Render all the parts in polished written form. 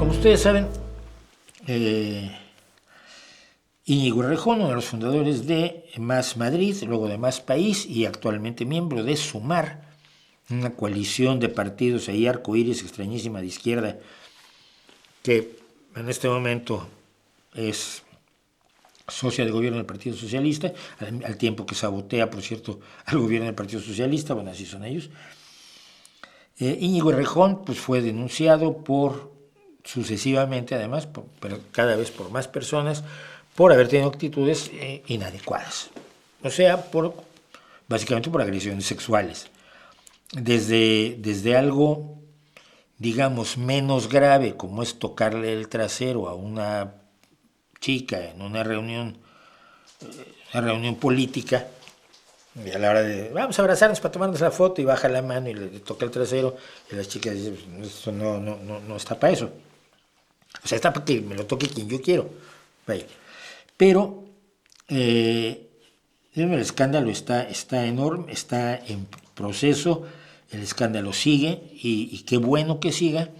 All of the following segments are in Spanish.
Como ustedes saben, Íñigo Errejón, uno de los fundadores de Más Madrid, luego de Más País y actualmente miembro de Sumar, una coalición de partidos ahí arcoíris extrañísima de izquierda que en este momento es socia de gobierno del Partido Socialista, al tiempo que sabotea, por cierto, al gobierno del Partido Socialista, bueno, así son ellos. Íñigo Errejón pues, fue denunciado sucesivamente, además, pero cada vez por más personas, por haber tenido actitudes inadecuadas. O sea, básicamente por agresiones sexuales. Desde algo, digamos, menos grave, como es tocarle el trasero a una chica en una reunión política, y a la hora de vamos a abrazarnos para tomarnos la foto y baja la mano y le toca el trasero y las chicas dicen, esto no está para eso. O sea, está para que me lo toque quien yo quiero. Pero el escándalo está enorme, está en proceso, el escándalo sigue y qué bueno que siga,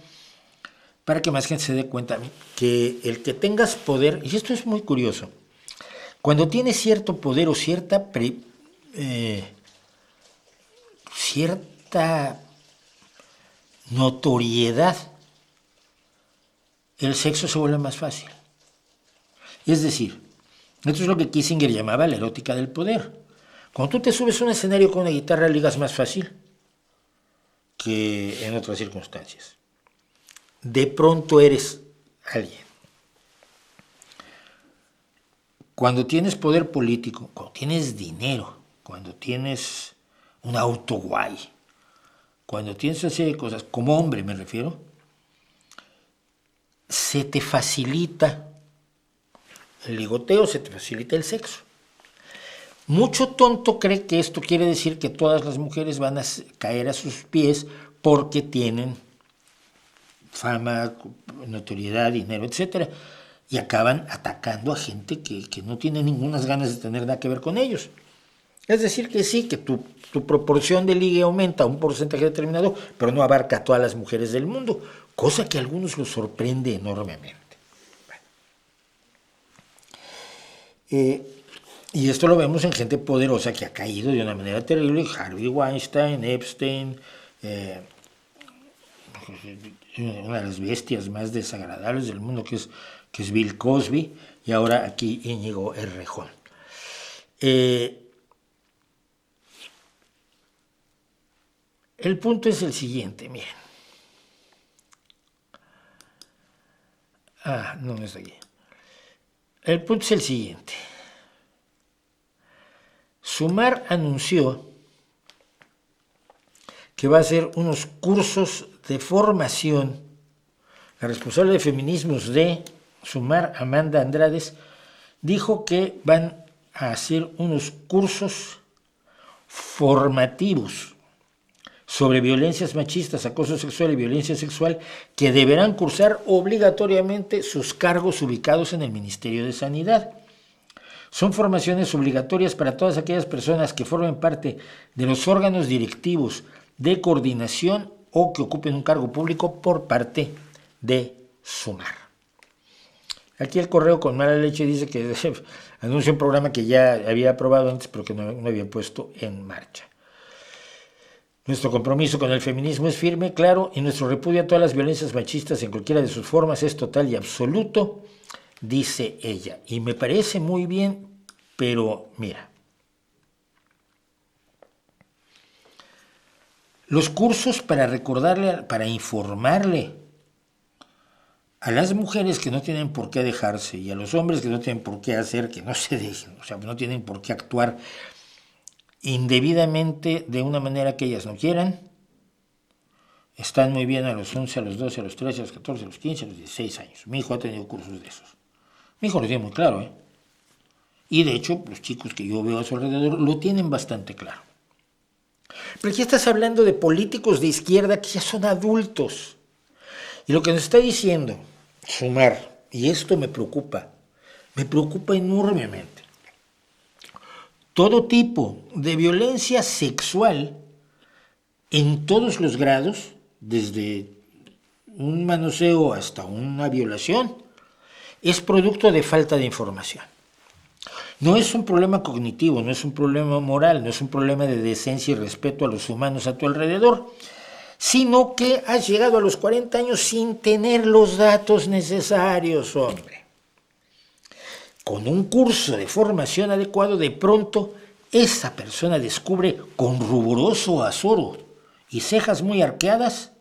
para que más gente se dé cuenta que el que tengas poder, y esto es muy curioso, cuando tienes cierto poder o cierta notoriedad, el sexo se vuelve más fácil. Es decir, esto es lo que Kissinger llamaba la erótica del poder. Cuando tú te subes a un escenario con una guitarra, ligas más fácil que en otras circunstancias. De pronto eres alguien. Cuando tienes poder político, cuando tienes dinero, cuando tienes un auto guay, cuando tienes una serie de cosas, como hombre me refiero, se te facilita el ligoteo, se te facilita el sexo. Mucho tonto cree que esto quiere decir que todas las mujeres van a caer a sus pies porque tienen fama, notoriedad, dinero, etc. Y acaban atacando a gente que no tiene ninguna ganas de tener nada que ver con ellos. Es decir, que sí, que tu proporción de ligue aumenta a un porcentaje determinado, pero no abarca a todas las mujeres del mundo, cosa que a algunos los sorprende enormemente. Y esto lo vemos en gente poderosa que ha caído de una manera terrible, Harvey Weinstein, Epstein, una de las bestias más desagradables del mundo que es Bill Cosby, y ahora aquí Íñigo Errejón. El punto es el siguiente, miren. No está aquí. El punto es el siguiente. Sumar anunció que va a hacer unos cursos de formación. La responsable de feminismos de Sumar, Amanda Andrades, dijo que van a hacer unos cursos formativos sobre violencias machistas, acoso sexual y violencia sexual que deberán cursar obligatoriamente sus cargos ubicados en el Ministerio de Sanidad. Son formaciones obligatorias para todas aquellas personas que formen parte de los órganos directivos de coordinación o que ocupen un cargo público por parte de Sumar. Aquí el correo con mala leche dice que anuncia un programa que ya había aprobado antes pero que no había puesto en marcha. Nuestro compromiso con el feminismo es firme, claro, y nuestro repudio a todas las violencias machistas en cualquiera de sus formas es total y absoluto, dice ella. Y me parece muy bien, pero mira, los cursos para recordarle, para informarle a las mujeres que no tienen por qué dejarse y a los hombres que no tienen por qué hacer, que no se dejen, o sea, no tienen por qué actuar indebidamente de una manera que ellas no quieran, están muy bien a los 11, a los 12, a los 13, a los 14, a los 15, a los 16 años. Mi hijo ha tenido cursos de esos. Mi hijo lo tiene muy claro, ¿eh? Y de hecho, los chicos que yo veo a su alrededor lo tienen bastante claro. Pero aquí estás hablando de políticos de izquierda que ya son adultos. Y lo que nos está diciendo Sumar, y esto me preocupa enormemente. Todo tipo de violencia sexual en todos los grados, desde un manoseo hasta una violación, es producto de falta de información. No es un problema cognitivo, no es un problema moral, no es un problema de decencia y respeto a los humanos a tu alrededor, sino que has llegado a los 40 años sin tener los datos necesarios, hombre. Con un curso de formación adecuado, de pronto, esa persona descubre con ruboroso azoro y cejas muy arqueadas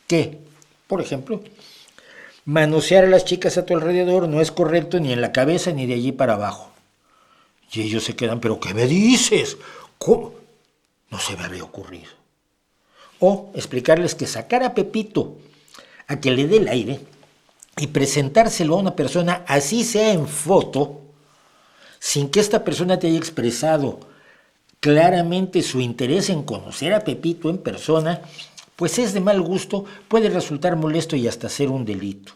que, por ejemplo, manosear a las chicas a tu alrededor no es correcto ni en la cabeza ni de allí para abajo. Y ellos se quedan, ¿pero qué me dices? ¿Cómo? No se me había ocurrido. O explicarles que sacar a Pepito a que le dé el aire y presentárselo a una persona, así sea en foto, sin que esta persona te haya expresado claramente su interés en conocer a Pepito en persona, pues es de mal gusto, puede resultar molesto y hasta ser un delito.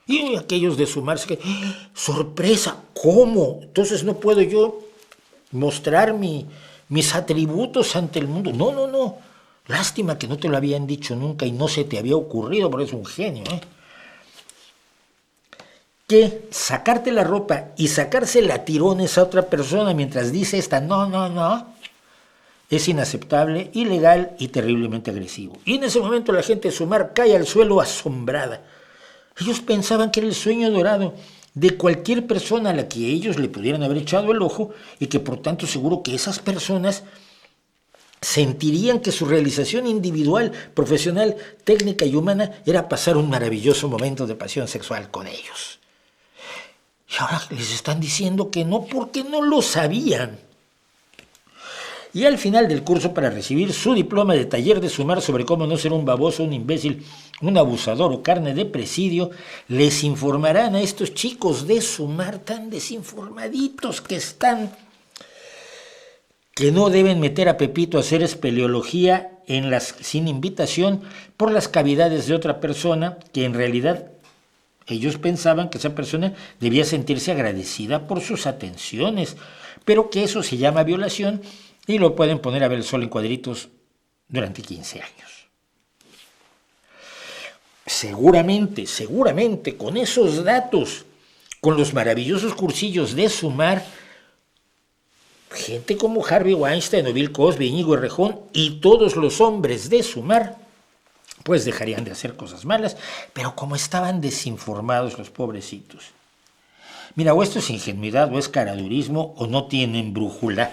Y aquellos de sumarse que, ¡sorpresa! ¿Cómo? Entonces no puedo yo mostrar mis atributos ante el mundo. No. Lástima que no te lo habían dicho nunca y no se te había ocurrido, porque es un genio, Que sacarte la ropa y sacársela a tirones a otra persona mientras dice esta no, es inaceptable, ilegal y terriblemente agresivo. Y en ese momento la gente de Sumar cae al suelo asombrada. Ellos pensaban que era el sueño dorado de cualquier persona a la que ellos le pudieran haber echado el ojo y que por tanto seguro que esas personas sentirían que su realización individual, profesional, técnica y humana era pasar un maravilloso momento de pasión sexual con ellos. Y ahora les están diciendo que no porque no lo sabían. Y al final del curso, para recibir su diploma de taller de Sumar sobre cómo no ser un baboso, un imbécil, un abusador o carne de presidio, les informarán a estos chicos de Sumar tan desinformaditos que están, que no deben meter a Pepito a hacer espeleología sin invitación por las cavidades de otra persona, que en realidad ellos pensaban que esa persona debía sentirse agradecida por sus atenciones, pero que eso se llama violación y lo pueden poner a ver el sol en cuadritos durante 15 años. Seguramente, con esos datos, con los maravillosos cursillos de Sumar, gente como Harvey Weinstein o Bill Cosby, Íñigo Errejón y todos los hombres de Sumar, pues dejarían de hacer cosas malas, pero como estaban desinformados los pobrecitos. Mira, o esto es ingenuidad, o es caradurismo, o no tienen brújula.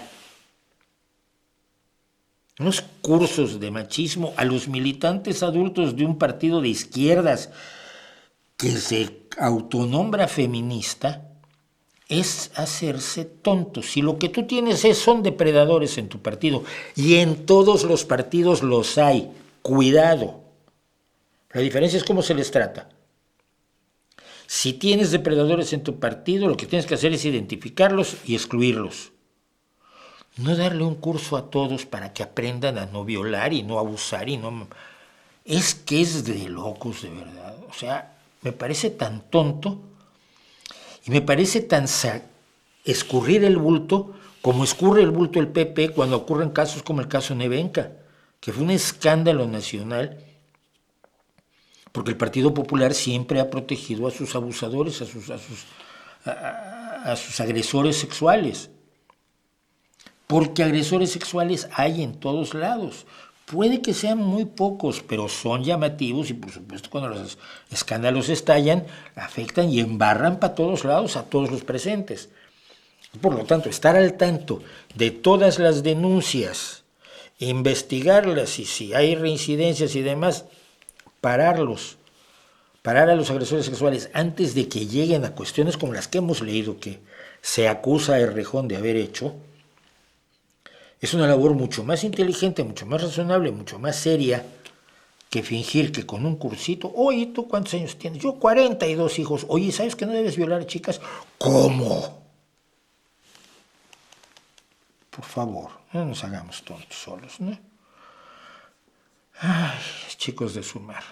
Unos cursos de machismo a los militantes adultos de un partido de izquierdas que se autonombra feminista es hacerse tontos. Si lo que tú tienes son depredadores en tu partido, y en todos los partidos los hay, cuidado. La diferencia es cómo se les trata. Si tienes depredadores en tu partido, lo que tienes que hacer es identificarlos y excluirlos. No darle un curso a todos para que aprendan a no violar y no abusar y no... Es que es de locos, de verdad. O sea, me parece tan tonto y me parece tan escurrir el bulto como escurre el bulto el PP cuando ocurren casos como el caso Nevenka, que fue un escándalo nacional, porque el Partido Popular siempre ha protegido a sus abusadores, a sus agresores sexuales. Porque agresores sexuales hay en todos lados. Puede que sean muy pocos, pero son llamativos y por supuesto cuando los escándalos estallan, afectan y embarran para todos lados a todos los presentes. Por lo tanto, estar al tanto de todas las denuncias, investigarlas y si hay reincidencias y demás, parar a los agresores sexuales antes de que lleguen a cuestiones como las que hemos leído que se acusa a Errejón de haber hecho, es una labor mucho más inteligente, mucho más razonable, mucho más seria que fingir que con un cursito, oye, ¿tú cuántos años tienes? Yo 42 hijos. Oye, ¿sabes que no debes violar a chicas? ¿Cómo? Por favor, no nos hagamos tontos solos, ¿no? Ay, chicos de Sumar.